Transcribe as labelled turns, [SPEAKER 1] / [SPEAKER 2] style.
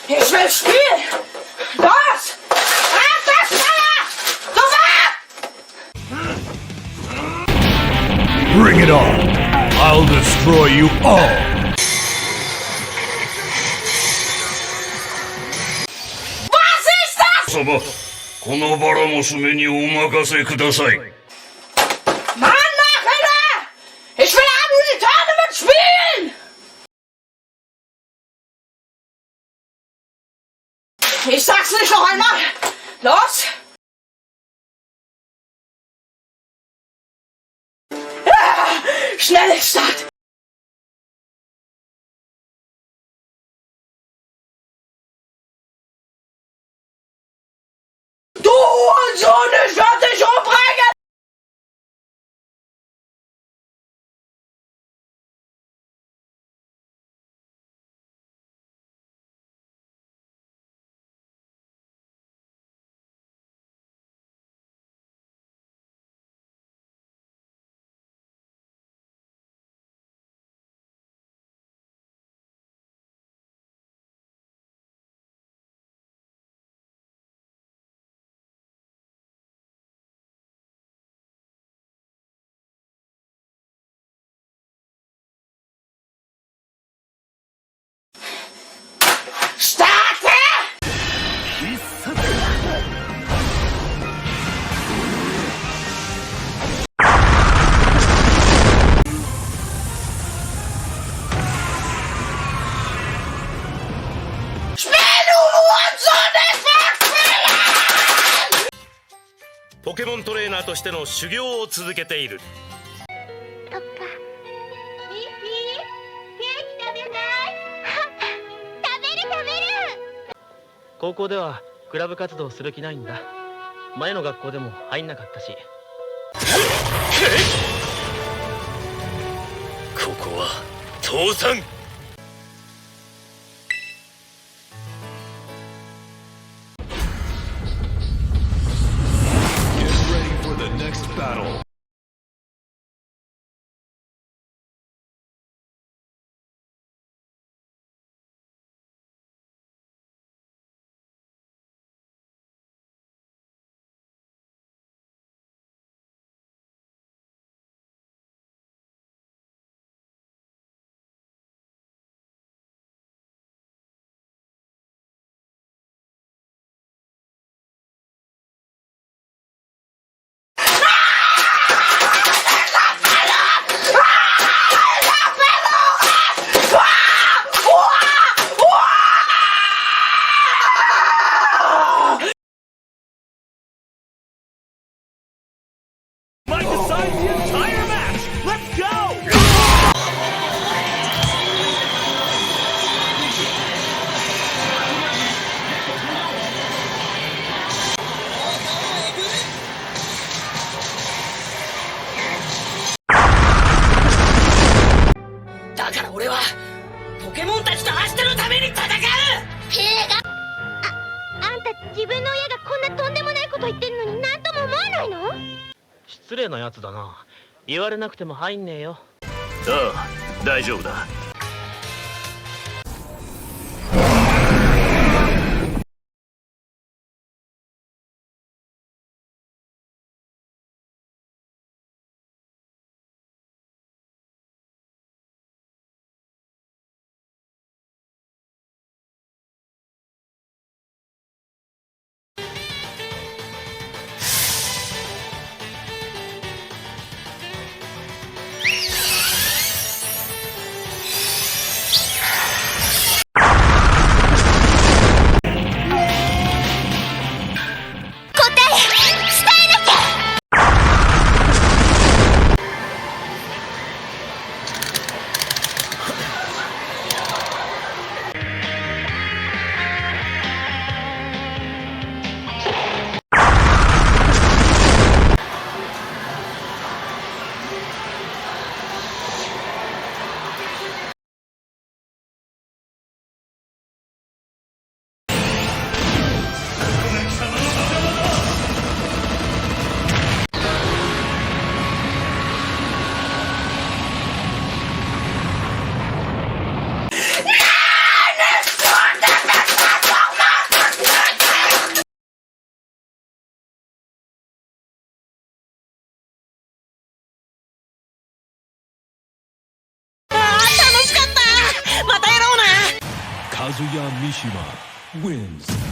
[SPEAKER 1] Ich will spielen! Los! Ab das Feuer! Sofort!
[SPEAKER 2] Bring it on! I'll destroy you all!
[SPEAKER 3] 様、このバラモスめにお任せください。
[SPEAKER 1] Mann, Nachhörer! Ich will Unreal Tournament spielen! Ich sag's nicht noch einmal! Los! Schnell Start! Du Hurensohn, ich werd dich umbringen! Starte! Spiel, du Hurensohn, ich mag spielen!
[SPEAKER 4] ポケモントレーナーとしての修行を続けている。
[SPEAKER 5] そっか。ミッフィー、ケーキ食べない？食べる食べる。
[SPEAKER 6] 高校ではクラブ活動する気ないんだ。前の学校でも入んなかったし。
[SPEAKER 4] ここは父さん。
[SPEAKER 1] だから俺はポケモンたちと明日のために戦う！
[SPEAKER 5] あんた自分の親がこんなとんでもないこと言ってるのに何とも思わないの？
[SPEAKER 6] 失礼なやつだな。言われなくても入んねえよ。
[SPEAKER 4] ああ、大丈夫だ。
[SPEAKER 2] Kazuya Mishima wins.